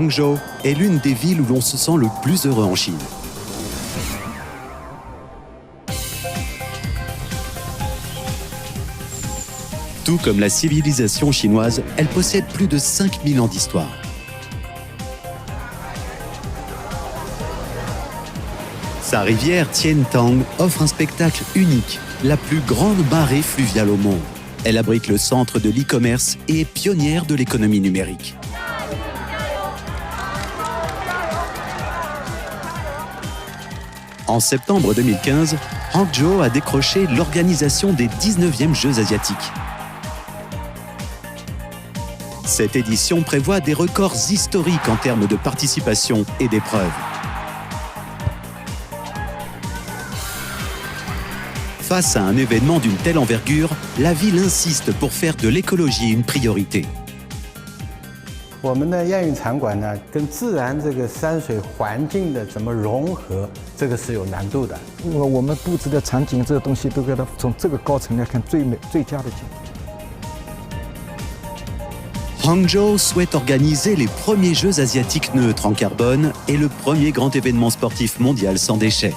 Hangzhou est l'une des villes où l'on se sent le plus heureux en Chine. Tout comme la civilisation chinoise, elle possède plus de 5000 ans d'histoire. Sa rivière Tientang offre un spectacle unique, la plus grande marée fluviale au monde. Elle abrite le centre de l'e-commerce et est pionnière de l'économie numérique. En septembre 2015, Hangzhou a décroché l'organisation des 19e Jeux asiatiques. Cette édition prévoit des records historiques en termes de participation et d'épreuves. Face à un événement d'une telle envergure, la ville insiste pour faire de l'écologie une priorité. 我们的亚运场馆呢，跟自然这个山水环境的怎么融合，这个是有难度的。我们布置的场景，这个东西都给它从这个高层来看最美、最佳的景。 Hangzhou souhaite organiser les premiers Jeux asiatiques neutres en carbone et le premier grand événement sportif mondial sans déchets.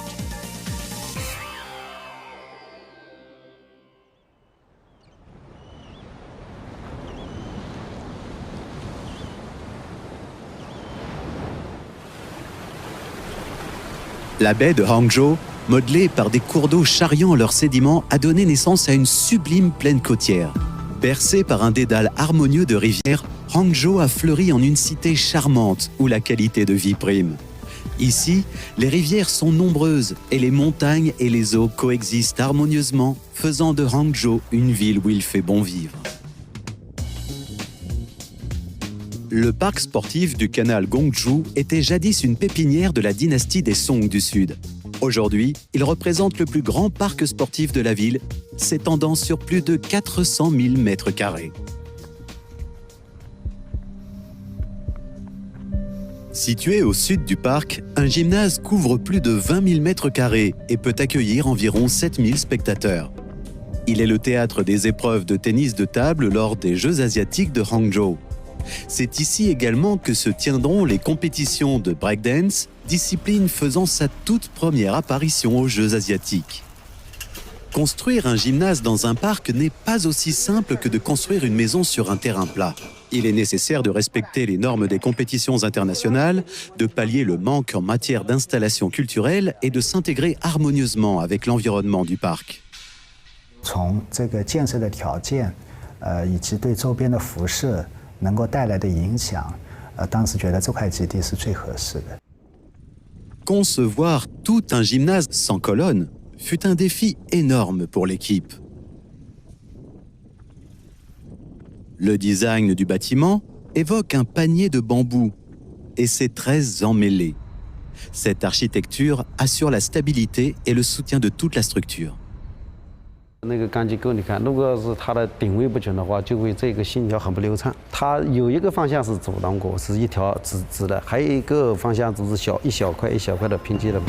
La baie de Hangzhou, modelée par des cours d'eau charriant leurs sédiments, a donné naissance à une sublime plaine côtière. Bercée par un dédale harmonieux de rivières, Hangzhou a fleuri en une cité charmante où la qualité de vie prime. Ici, les rivières sont nombreuses et les montagnes et les eaux coexistent harmonieusement, faisant de Hangzhou une ville où il fait bon vivre. Le parc sportif du canal Gongzhou était jadis une pépinière de la dynastie des Song du Sud. Aujourd'hui, il représente le plus grand parc sportif de la ville, s'étendant sur plus de 400 000 mètres carrés. Situé au sud du parc, un gymnase couvre plus de 20 000 mètres carrés et peut accueillir environ 7 000 spectateurs. Il est le théâtre des épreuves de tennis de table lors des Jeux asiatiques de Hangzhou. C'est ici également que se tiendront les compétitions de breakdance, discipline faisant sa toute première apparition aux Jeux asiatiques. Construire un gymnase dans un parc n'est pas aussi simple que de construire une maison sur un terrain plat. Il est nécessaire de respecter les normes des compétitions internationales, de pallier le manque en matière d'installation culturelle et de s'intégrer harmonieusement avec l'environnement du parc. 从这个建设的条件，以及对周边的辐射 能够带来的影响，当时觉得这块基地是最合适的。 Concevoir tout un gymnase sans colonne fut un défi énorme pour l'équipe. Le design du bâtiment évoque un panier de bambou et ses 13 emmêlés. Cette architecture assure la stabilité et le soutien de toute la structure. 那个钢结构，你看，如果是它的定位不准的话，就会这个线条很不流畅。它有一个方向是阻挡过，是一条直的，还有一个方向就是一小块一小块的拼接的。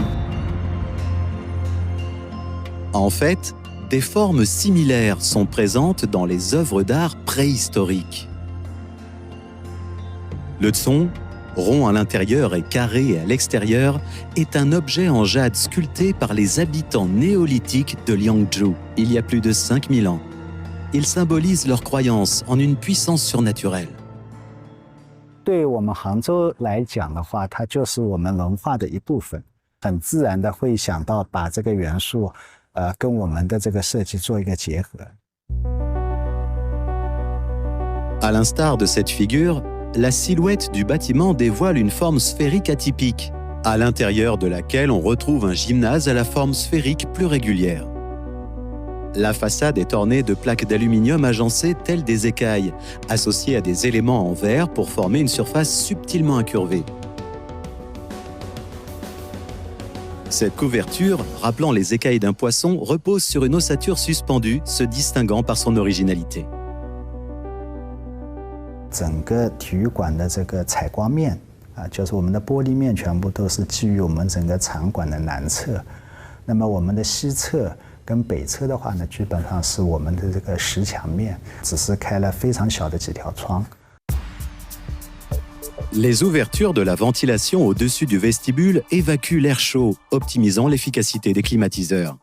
En fait, des formes similaires sont présentes dans les œuvres d'art préhistoriques. Le tsong, rond à l'intérieur et carré à l'extérieur, est un objet en jade sculpté par les habitants néolithiques de Liangzhou, il y a plus de 5000 ans. Il symbolise leur croyance en une puissance surnaturelle. 对我们杭州来讲的话，它就是我们文化的一部分，很自然的会想到把这个元素，跟我们的这个设计做一个结合。À l'instar de cette figure, la silhouette du bâtiment dévoile une forme sphérique atypique, à l'intérieur de laquelle on retrouve un gymnase à la forme sphérique plus régulière. La façade est ornée de plaques d'aluminium agencées telles des écailles, associées à des éléments en verre pour former une surface subtilement incurvée. Cette couverture, rappelant les écailles d'un poisson, repose sur une ossature suspendue, se distinguant par son originalité. 整个体育馆的这个采光面就是我们的玻璃面全部都是基于我们整个场馆的南侧。那么我们的西侧跟北侧的话呢，基本上是我们的这个石墙面，只是开了非常小的几条窗。Les ouvertures de la ventilation au-dessus du vestibule évacuent l'air chaud, optimisant l'efficacité des climatiseurs.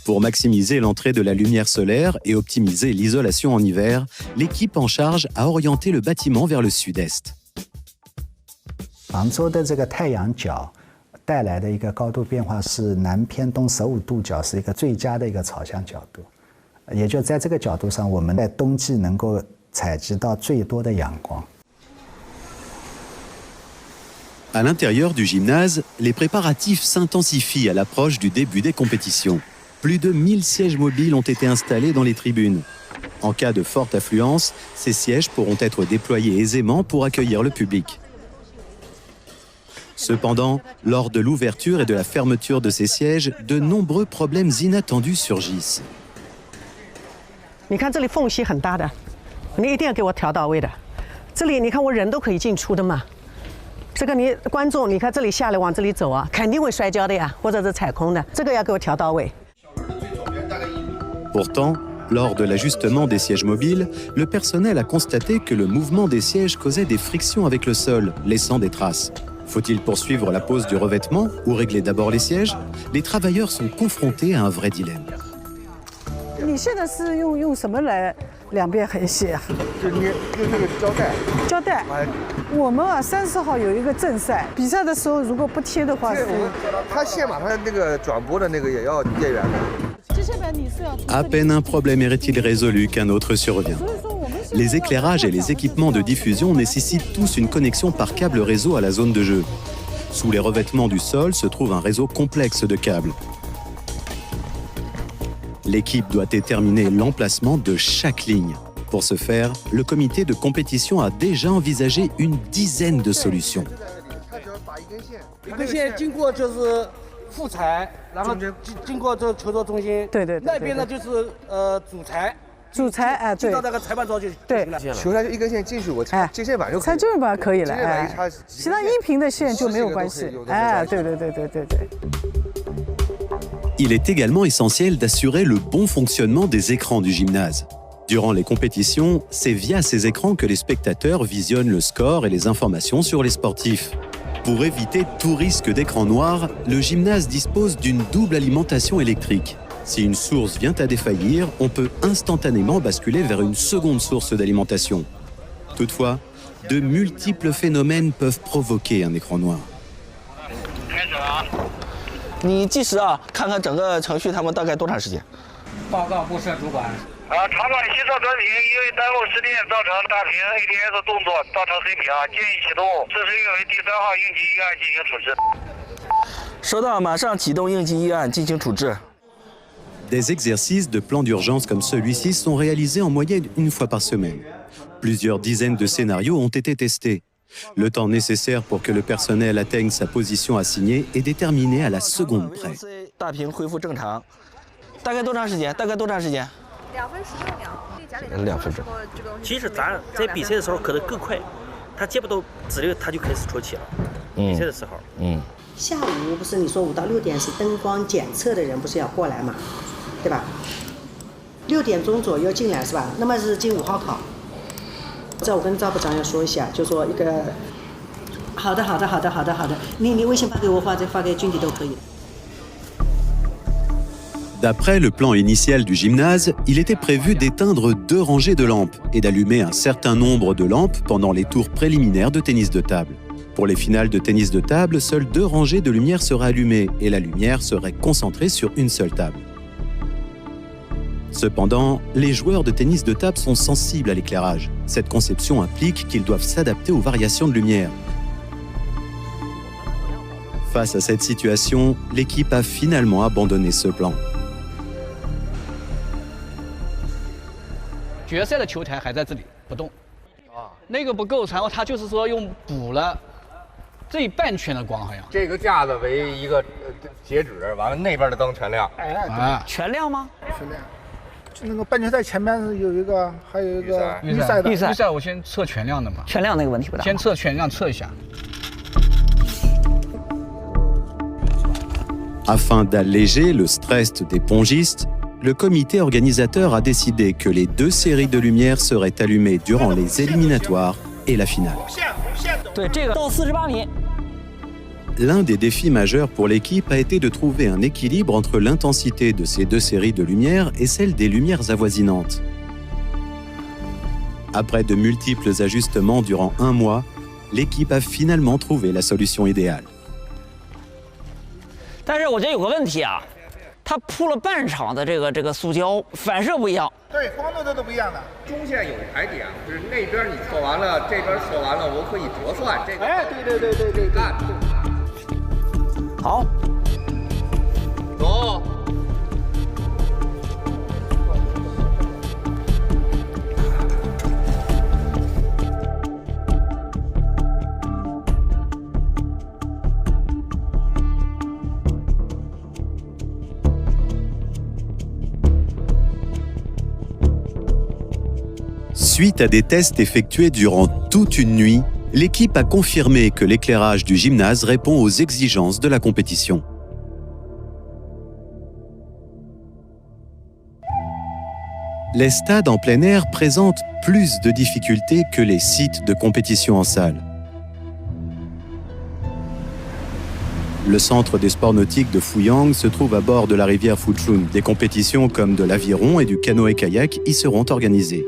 Pour maximiser l'entrée de la lumière solaire et optimiser l'isolation en hiver, l'équipe en charge a orienté le bâtiment vers le sud-est. 杭州的这个太阳角带来的一个高度变化是南偏东15度角，是一个最佳的一个朝向角度。也就在这个角度上，我们在冬季能够采集到最多的阳光。 À l'intérieur du gymnase, les préparatifs s'intensifient à l'approche du début des compétitions. Plus de 1000 sièges mobiles ont été installés dans les tribunes. En cas de forte affluence, ces sièges pourront être déployés aisément pour accueillir le public. Cependant, lors de l'ouverture et de la fermeture de ces sièges, de nombreux problèmes inattendus surgissent. 你看这里缝隙很大的，你一定要给我调到位的。这里你看我人都可以进出的嘛。这个你观众，你看这里下来往这里走啊，肯定会摔跤的呀，或者是踩空的，这个要给我调到位。 Pourtant, lors de l'ajustement des sièges mobiles, le personnel a constaté que le mouvement des sièges causait des frictions avec le sol, laissant des traces. Faut-il poursuivre la pose du revêtement ou régler d'abord les sièges? Les travailleurs sont confrontés à un vrai dilemme. 你现在是用什么来两边横线啊？就用那个胶带。胶带。我们啊，30号有一个正赛，比赛的时候如果不贴的话，他线马上那个转播的那个也要电源的。 À peine un problème est-il résolu qu'un autre survient. Les éclairages et les équipements de diffusion nécessitent tous une connexion par câble réseau à la zone de jeu. Sous les revêtements du sol se trouve un réseau complexe de câbles. L'équipe doit déterminer l'emplacement de chaque ligne. Pour ce faire, le comité de compétition a déjà envisagé une dizaine de solutions. 一根线经过就是副裁，然后经过这个球桌中心，对，那边呢就是主裁，主裁哎对，进到那个裁判桌就行了。球台就一根线进去，我插接线板就可以。插接线板可以了，接线板一插，其他音频的线就没有关系。哎，对。 Il est également essentiel d'assurer le bon fonctionnement des écrans du gymnase. Durant les compétitions, c'est via ces écrans que les spectateurs visionnent le score et les informations sur les sportifs. Pour éviter tout risque d'écran noir, le gymnase dispose d'une double alimentation électrique. Si une source vient à défaillir, on peut instantanément basculer vers une seconde source d'alimentation. Toutefois, de multiples phénomènes peuvent provoquer un écran noir. 你计时啊，看看整个程序他们大概多长时间？报告部摄主管。查管西侧端屏，因为耽误时间造成大屏 ADS 动作造成黑屏，建议启动。这是因为第3号应急预案进行处置。收到，马上启动应急预案进行处置。 Des exercices de plan d'urgence comme celui-ci sont réalisés en moyenne une fois par semaine. Plusieurs dizaines de scénarios ont été testés. Le temps nécessaire pour que le personnel atteigne sa position assignée est déterminé à la seconde près. 大屏恢复正常，大概多长时间？大概多长时间？2分16秒。2分钟。其实咱在比赛的时候可能更快，他接不到指令，他就开始出气了。比赛的时候。下午不是你说5到6点是灯光检测的人不是要过来嘛，对吧？6点钟左右进来是吧？那么是进5号考。 这我跟赵部长要说一下，就说一个，好的，你微信发给我，发给军体都可以。 D'après le plan initial du gymnase, il était prévu d'éteindre 2 rangées de lampes et d'allumer un certain nombre de lampes pendant les tours préliminaires de tennis de table. Pour les finales de tennis de table, seules 2 rangées de lumière seraient allumées et la lumière serait concentrée sur une seule table. Cependant, les joueurs de tennis de table sont sensibles à l'éclairage. Cette conception implique qu'ils doivent s'adapter aux variations de lumière. Face à cette situation, l'équipe a finalement abandonné ce plan. 决赛的球台还在这里不动，那个不够长，它就是说用补了这半圈的光，好像。这个架子为一个截止，完了那边的灯全亮。全亮吗？全亮。就那个半决赛前面有一个，还有一个预赛我先测全亮的嘛。全亮那个问题不大。先测全亮，测一下。 Afin d'alléger le stress des pongistes, le comité organisateur a décidé que les 2 séries de lumière seraient allumées durant les éliminatoires et la finale. 对，这个到48米。 L'un des défis majeurs pour l'équipe a été de trouver un équilibre entre l'intensité de ces deux séries de lumière et celle des lumières avoisinantes. Après de multiples ajustements durant un mois, l'équipe a finalement trouvé la solution idéale. 但是我觉得有个问题啊，它铺了半场的这个塑胶，反射不一样。对，光度都不一样的。中线有排点，就是那边你测完了，这边测完了，我可以折算这个。哎，对，干。好，走。 Suite à des tests effectués durant toute une nuit, l'équipe a confirmé que l'éclairage du gymnase répond aux exigences de la compétition. Les stades en plein air présentent plus de difficultés que les sites de compétition en salle. Le centre des sports nautiques de Fuyang se trouve à bord de la rivière Fuchun. Des compétitions comme de l'aviron et du canoë-kayak y seront organisées.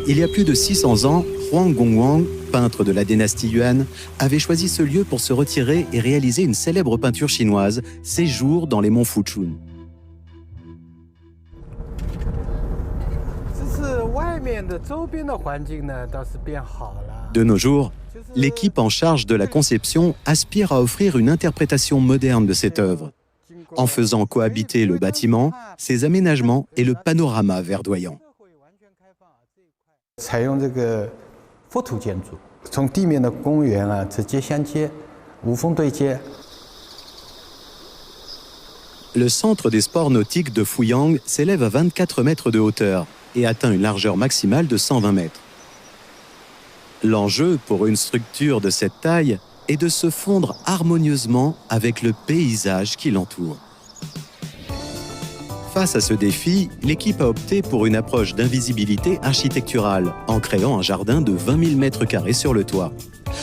Il y a plus de 600 ans, Huang Gongwang, peintre de la dynastie Yuan, avait choisi ce lieu pour se retirer et réaliser une célèbre peinture chinoise, Séjour dans les monts Fuchun. De nos jours, l'équipe en charge de la conception aspire à offrir une interprétation moderne de cette œuvre, en faisant cohabiter le bâtiment, ses aménagements et le panorama verdoyant. 采用这个覆土建筑，从地面的公园啊直接相接，无缝对接。 Le centre des sports nautiques de Fuyang s'élève à 24 mètres de hauteur et atteint une largeur maximale de 120 mètres. L'enjeu pour une structure de cette taille est de se fondre harmonieusement avec le paysage qui l'entoure. Face à ce défi, l'équipe a opté pour une approche d'invisibilité architecturale en créant un jardin de 20 000 m² sur le toit.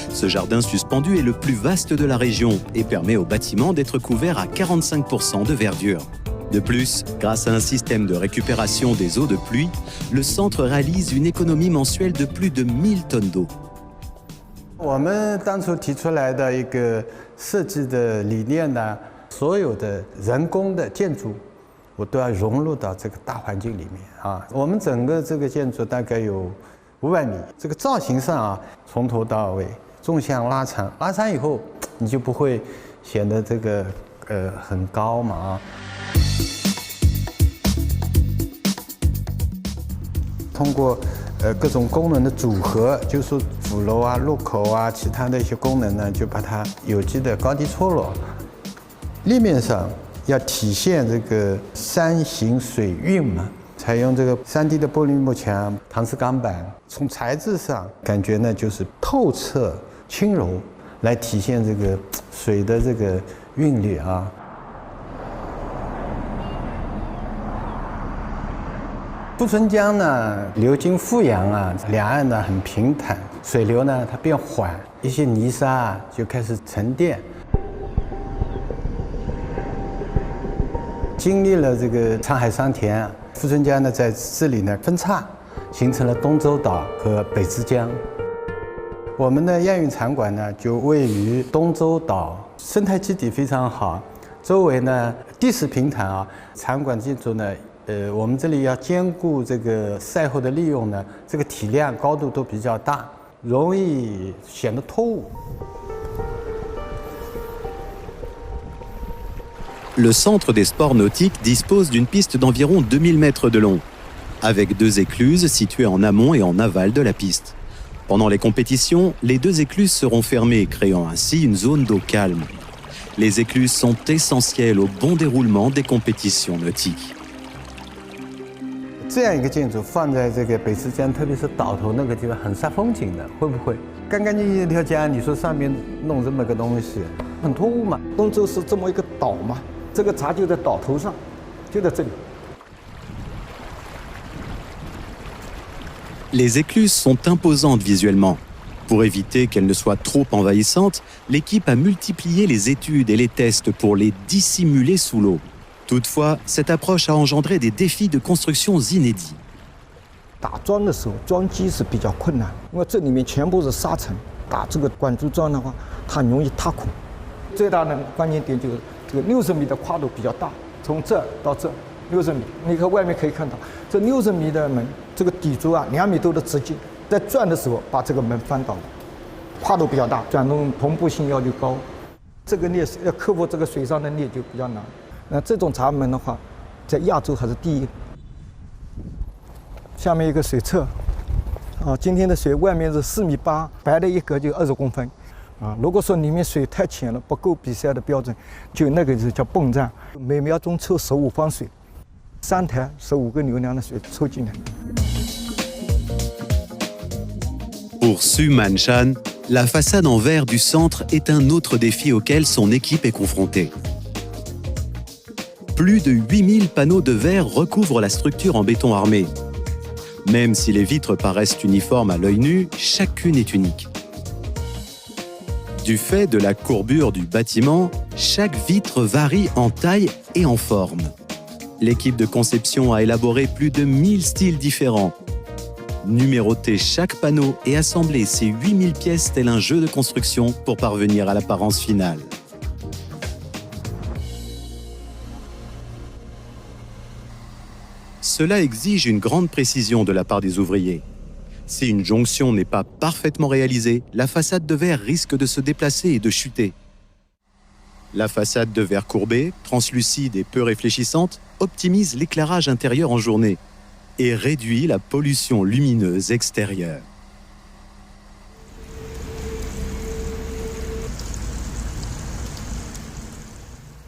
Ce jardin suspendu est le plus vaste de la région et permet au bâtiment d'être couvert à 45% de verdure. De plus, grâce à un système de récupération des eaux de pluie, le centre réalise une économie mensuelle de plus de 1000 tonnes d'eau. 我们当初提出来的一个设计的理念呢，所有的人工的建筑，我都要融入到这个大环境里面啊。我们整个这个建筑大概有500米，这个造型上啊，从头到尾纵向拉长，拉长以后你就不会显得这个很高嘛啊。通过各种功能的组合，就是说辅楼啊、入口啊、其他的一些功能呢，就把它有机的高低错落。立面上要体现这个山形水韵嘛，采用这个3D 的玻璃幕墙、搪瓷钢板，从材质上感觉呢就是透彻、轻柔，来体现这个水的这个韵律啊。富春江呢流经富阳啊，两岸呢很平坦，水流呢它变缓，一些泥沙啊就开始沉淀。经历了这个沧海桑田，富春江呢在这里呢分叉，形成了东洲岛和北之江。我们的亚运场馆呢就位于东洲岛，生态基底非常好，周围呢地势平坦啊。场馆建筑呢，我们这里要兼顾这个赛后的利用呢，这个体量高度都比较大，容易显得突兀。 Le centre des sports nautiques dispose d'une piste d'environ 2000 mètres de long, avec 2 écluses situées en amont et en aval de la piste. Pendant les compétitions, les 2 écluses seront fermées, créant ainsi une zone d'eau calme. Les écluses sont essentielles au bon déroulement des compétitions nautiques. 这样一个建筑放在这个北之江，特别是岛头那个地方，很煞风景的，会不会？干干净净一条江，你说上面弄这么个东西，很突兀嘛？东洲是这么一个岛嘛，这个闸就在岛头上，就在这里。Les écluses sont imposantes visuellement. Pour éviter qu'elles ne soient trop envahissantes, l'équipe a multiplié les études et les tests pour les dissimuler sous l'eau. Toutefois, cette approche a engendré des défis de construction inédits. 打桩的时候，桩基是比较困难，因为这里面全部是沙尘。打这个管柱桩的话，它容易塌孔。最大的关键点就是这个60米的跨度比较大，从这到这60米，你看外面可以看到，这60米的门，这个底柱啊2米多的直径，在转的时候把这个门翻倒了，跨度比较大，转动同步性要求高，这个裂要克服这个水上的裂就比较难。那这种闸门的话，在亚洲还是第一。 下面一个水测，今天的水外面是4.8米，白的一格就20公分，如果说里面水太浅了，不够比赛的标准，就那个就叫泵站，每秒钟抽15方水，3台15个流量的水抽进来。Pour Su Man-chan, la façade en verre du centre est un autre défi auquel son équipe est confrontée. Plus de 8000 panneaux de verre recouvrent la structure en béton armé. Même si les vitres paraissent uniformes à l'œil nu, chacune est unique. Du fait de la courbure du bâtiment, chaque vitre varie en taille et en forme. L'équipe de conception a élaboré plus de 1000 styles différents. Numéroter chaque panneau et assembler ces 8000 pièces tel un jeu de construction pour parvenir à l'apparence finale. Cela exige une grande précision de la part des ouvriers. Si une jonction n'est pas parfaitement réalisée, la façade de verre risque de se déplacer et de chuter. La façade de verre courbée, translucide et peu réfléchissante, optimise l'éclairage intérieur en journée et réduit la pollution lumineuse extérieure.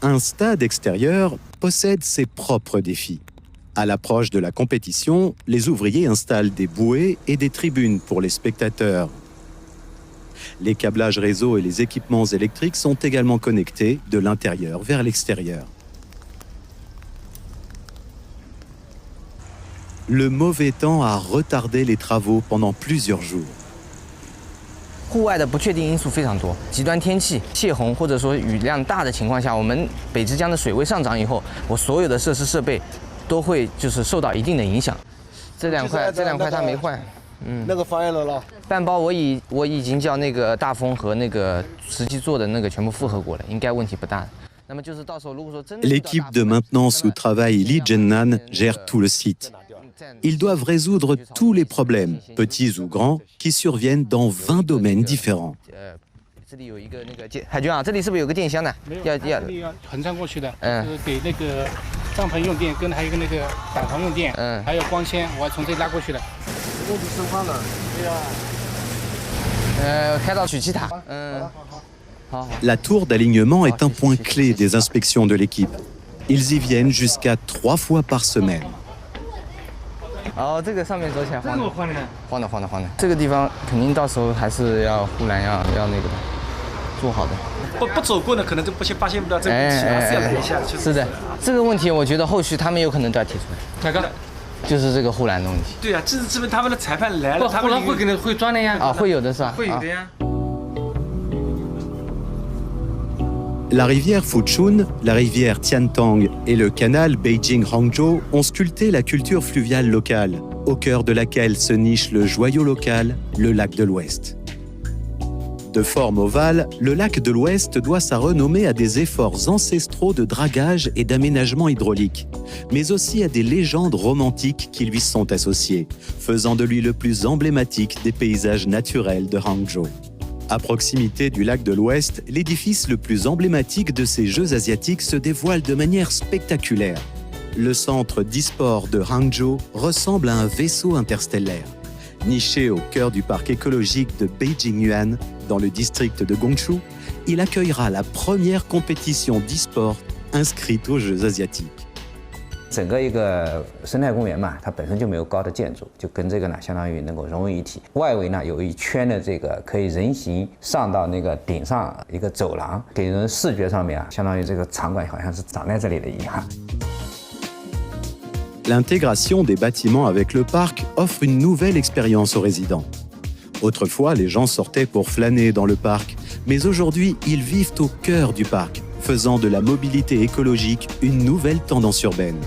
Un stade extérieur possède ses propres défis. À l'approche de la compétition, les ouvriers installent des bouées et des tribunes pour les spectateurs. Les câblages réseau et les équipements électriques sont également connectés de l'intérieur vers l'extérieur. Le mauvais temps a retardé les travaux pendant plusieurs jours. 户外的不确定因素非常多，极端天气、泄洪或者说雨量大的情况下，我们北之江的水位上涨以后，我所有的设施设备都会就是受到一定的影响。这两块它没换，那个发现了了。半包我已经叫那个大风和那个实际做的那个全部复核过了，应该问题不大。那么就是到时候如果说真的 L'équipe de maintenance où travaille Lee Jen-nan gère tout le site. Ils doivent résoudre tous les problèmes, petits ou grands, qui surviennent dans 20 domaines différents. 这里有一个那个海军啊，这里是不是有个电箱呢？要横穿过去的，就是给那个帐篷用电，跟还有一个那个胆房用电，还有光纤，我要从这里拉过去的。屋子升宽了，对呀。开到取气塔，La tour d'alignement est un point clé des inspections de l'équipe. Ils y viennent jusqu'à 3 fois par semaine. 哦，这个上面走起来晃的，这个地方肯定到时候还是要护栏要那个的，做好的。不走过呢，可能就不发现不到这个问题，还是要来一下。是的，这个问题我觉得后续他们有可能都要提出来。哪个？就是这个护栏的问题。对呀，这是证明他们的裁判来了，他们会钻的呀。啊，会有的是吧？会有的呀。La rivière Fuchun, la rivière Tiantang et le canal Beijing-Hangzhou ont sculpté la culture fluviale locale, au cœur de laquelle se niche le joyau local, le lac de l'Ouest. De forme ovale, le lac de l'Ouest doit sa renommée à des efforts ancestraux de dragage et d'aménagement hydraulique, mais aussi à des légendes romantiques qui lui sont associées, faisant de lui le plus emblématique des paysages naturels de Hangzhou. À proximité du lac de l'Ouest, l'édifice le plus emblématique de ces Jeux asiatiques se dévoile de manière spectaculaire. Le centre d'e-sport de Hangzhou ressemble à un vaisseau interstellaire. Niché au cœur du parc écologique de Beijing-Yuan, dans le district de Gongshu, il accueillera la première compétition d'e-sport inscrite aux Jeux asiatiques. 整个一个生态公园嘛，它本身就没有高的建筑，就跟这个呢相当于能够融为一体。外围呢有一圈的这个可以人行上到那个顶上一个走廊，给人视觉上面啊，相当于这个场馆好像是长在这里的一样。L'intégration des bâtiments avec le parc offre une nouvelle expérience aux résidents. Autrefois, les gens sortaient pour flâner dans le parc, mais aujourd'hui, ils vivent au cœur du parc, faisant de la mobilité écologique une nouvelle tendance urbaine.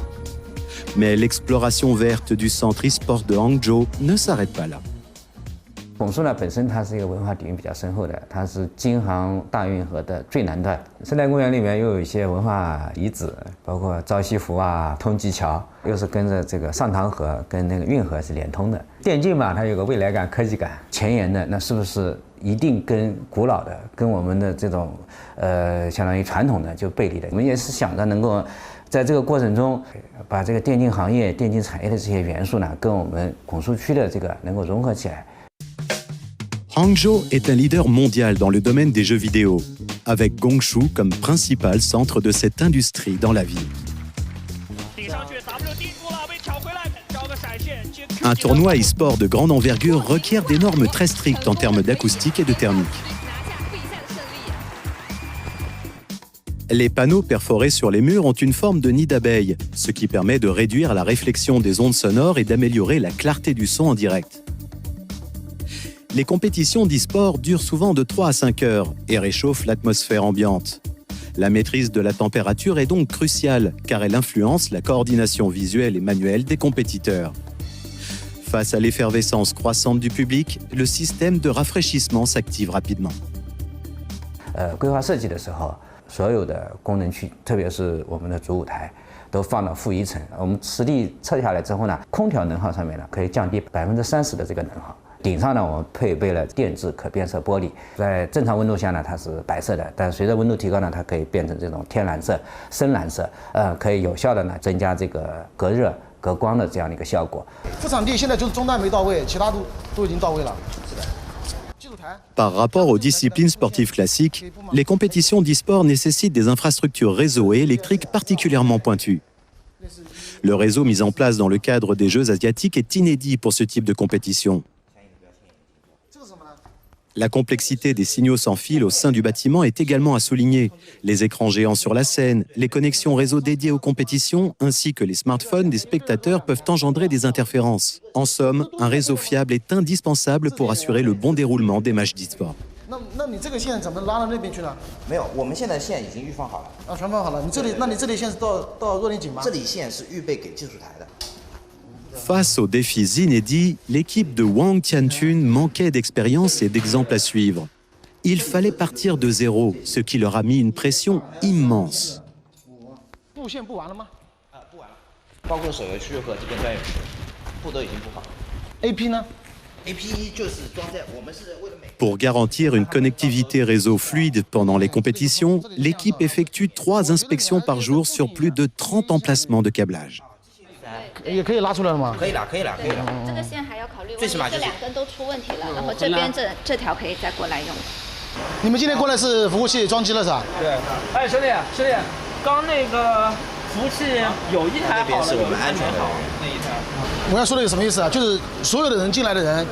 Mais l'exploration verte du centre e-sport de Hangzhou ne s'arrête pas là. 拱墅呢本身它是一个文化底蕴比较深厚的，它是京杭大运河的最南端。生态公园里面又有一些文化遗址，包括朝夕福啊、通济桥，又是跟着这个上塘河跟那个运河是连通的。电竞嘛，它有个未来感、科技感，前沿的那是不是一定跟古老的、跟我们的这种相当于传统的就背离的？我们也是想着能够在这个过程中，把这个电竞行业、电竞产业的这些元素呢，跟我们拱墅区的这个能够融合起来。 Hangzhou est un leader mondial dans le domaine des jeux vidéo, avec Gongshu comme principal centre de cette industrie dans la ville. Un tournoi e-sport de grande envergure requiert des normes très strictes en termes d'acoustique et de thermique. Les panneaux perforés sur les murs ont une forme de nid d'abeille, ce qui permet de réduire la réflexion des ondes sonores et d'améliorer la clarté du son en direct. Les compétitions d'e-sport durent souvent de 3 à 5 heures et réchauffent l'atmosphère ambiante. La maîtrise de la température est donc cruciale car elle influence la coordination visuelle et manuelle des compétiteurs. Face à l'effervescence croissante du public, le système de rafraîchissement s'active rapidement. 规划设计的时候，所有的功能区，特别是我们的主舞台，都放到负1层。我们实地测下来之后呢，空调能耗上面呢可以降低30%的这个能耗。 顶上呢，我们配备了电致可变色玻璃，在正常温度下呢，它是白色的，但随着温度提高呢，它可以变成这种天蓝色、深蓝色，可以有效的呢增加这个隔热、隔光的这样的一个效果。副场地现在就是中段没到位，其他都已经到位了。是的。 Par rapport aux disciplines sportives classiques, les compétitions d'e-sport nécessitent des infrastructures réseau et électriques particulièrement pointues. Le réseau mis en place dans le cadre des Jeux asiatiques est inédit pour ce type de compétition. La complexité des signaux sans fil au sein du bâtiment est également à souligner. Les écrans géants sur la scène, les connexions réseau dédiées aux compétitions, ainsi que les smartphones des spectateurs peuvent engendrer des interférences. En somme, un réseau fiable est indispensable pour assurer le bon déroulement des matchs d'e-sport. 那你这个线怎么拉到那边去呢？没有，我们现在线已经预放好了。啊，全放好了。你这里线是到若林井吗？这里线是预备给技术台的。 Face aux défis inédits, l'équipe de Wang Tianchun manquait d'expérience et d'exemples à suivre. Il fallait partir de zéro, ce qui leur a mis une pression immense. 布线布完了吗？布完了，包括手游区和这边专业区，布都已经布好。 AP 呢 ？AP 就是装在我们是为了每。 Pour garantir une connectivité réseau fluide pendant les compétitions, l'équipe effectue 3 inspections par jour sur plus de 30 emplacements de câblage. 也可以拉出来了吗？可以了，可以了，可以了。这个线还要考虑，这两根都出问题了，然后这边这条可以再过来用。你们今天过来是服务器装机了是吧？对。哎，兄弟，刚那个服务器有一台好了，那边是我们安全的那一台。我要说的有什么意思啊？就是所有的人进来的人，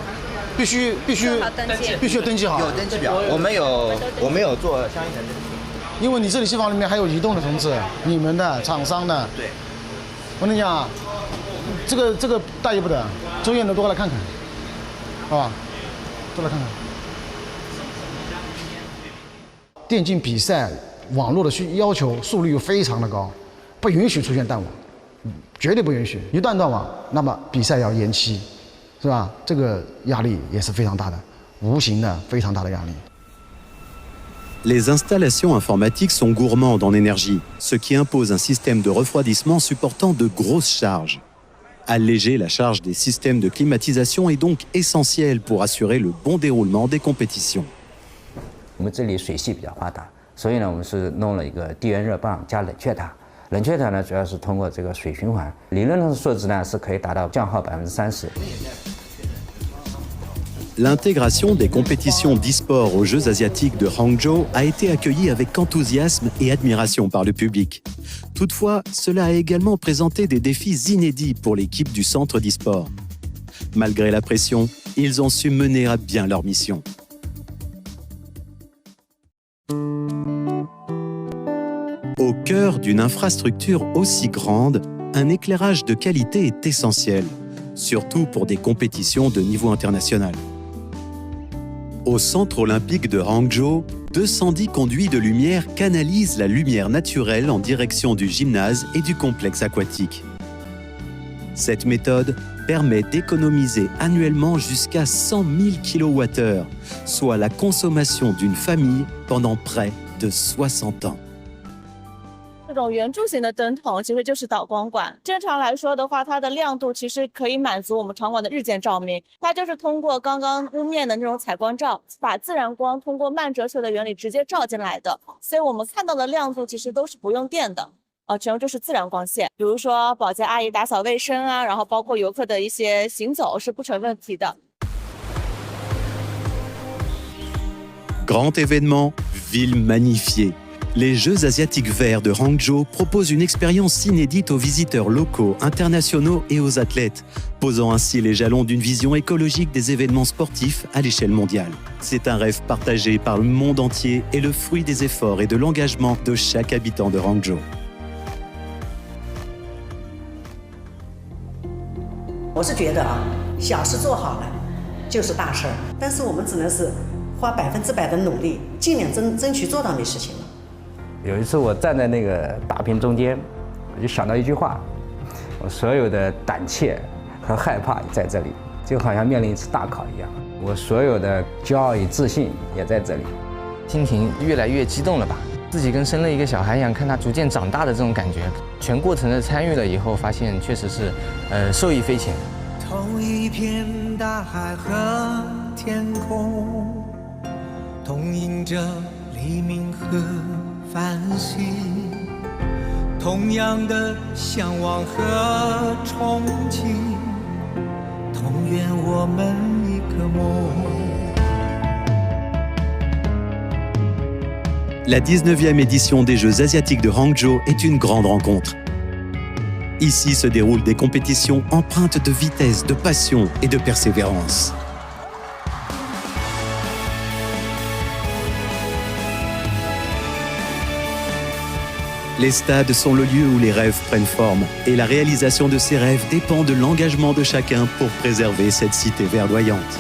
必须要登记好。有登记表，我们有做相应的登记。因为你这里机房里面还有移动的同志，你们的厂商的。对。我跟你讲啊。 这个大意不得，周燕的多来看看，好吧？多来看看。电竞比赛网络的要求速率又非常的高，不允许出现断网，绝对不允许。一断网，那么比赛要延期，是吧？这个压力也是非常大的，无形的非常大的压力。 Les installations informatiques sont gourmandes en énergie, ce qui impose un système de refroidissement supportant de grosses charges. Alléger la charge des systèmes de climatisation est donc essentiel pour assurer le bon déroulement des compétitions. 我们这里水系比较发达，所以呢，我们是弄了一个低温热棒加冷却塔。冷却塔呢，主要是通过这个水循环，理论上的数值呢是可以达到降耗30%。 L'intégration des compétitions d'e-sport aux Jeux asiatiques de Hangzhou a été accueillie avec enthousiasme et admiration par le public. Toutefois, cela a également présenté des défis inédits pour l'équipe du centre d'e-sport. Malgré la pression, ils ont su mener à bien leur mission. Au cœur d'une infrastructure aussi grande, un éclairage de qualité est essentiel, surtout pour des compétitions de niveau international. Au centre olympique de Hangzhou, 210 conduits de lumière canalisent la lumière naturelle en direction du gymnase et du complexe aquatique. Cette méthode permet d'économiser annuellement jusqu'à 100 000 kWh, soit la consommation d'une famille pendant près de 60 ans. 这种圆柱形的灯筒其实就是导光管。正常来说的话，它的亮度其实可以满足我们场馆的日间照明。它就是通过刚刚屋面的那种采光罩，把自然光通过慢折射的原理直接照进来的。所以我们看到的亮度其实都是不用电的，全部就是自然光线。比如说保洁阿姨打扫卫生啊，然后包括游客的一些行走是不成问题的。Grand événement, ville magnifiée. Les Jeux asiatiques verts de Hangzhou proposent une expérience inédite aux visiteurs locaux, internationaux et aux athlètes, posant ainsi les jalons d'une vision écologique des événements sportifs à l'échelle mondiale. C'est un rêve partagé par le monde entier et le fruit des efforts et de l'engagement de chaque habitant de Hangzhou. 我是觉得小事做好了就是大事儿，但是我们只能是花100%的努力，尽量争取做到那事情了。 有一次我站在那个大屏中间，我就想到一句话：我所有的胆怯和害怕在这里，就好像面临一次大考一样。我所有的骄傲与自信也在这里。心情越来越激动了吧？自己跟生了一个小孩一样，看他逐渐长大的这种感觉，全过程的参与了以后，发现确实是，受益匪浅。同一片大海和天空，同迎着黎明和 繁星，同样的向往和憧憬，同愿我们一个梦。 La 19e édition des Jeux asiatiques de Hangzhou est une grande rencontre. Ici se déroulent des compétitions empreintes de vitesse, de passion et de persévérance. Les stades sont le lieu où les rêves prennent forme et la réalisation de ces rêves dépend de l'engagement de chacun pour préserver cette cité verdoyante.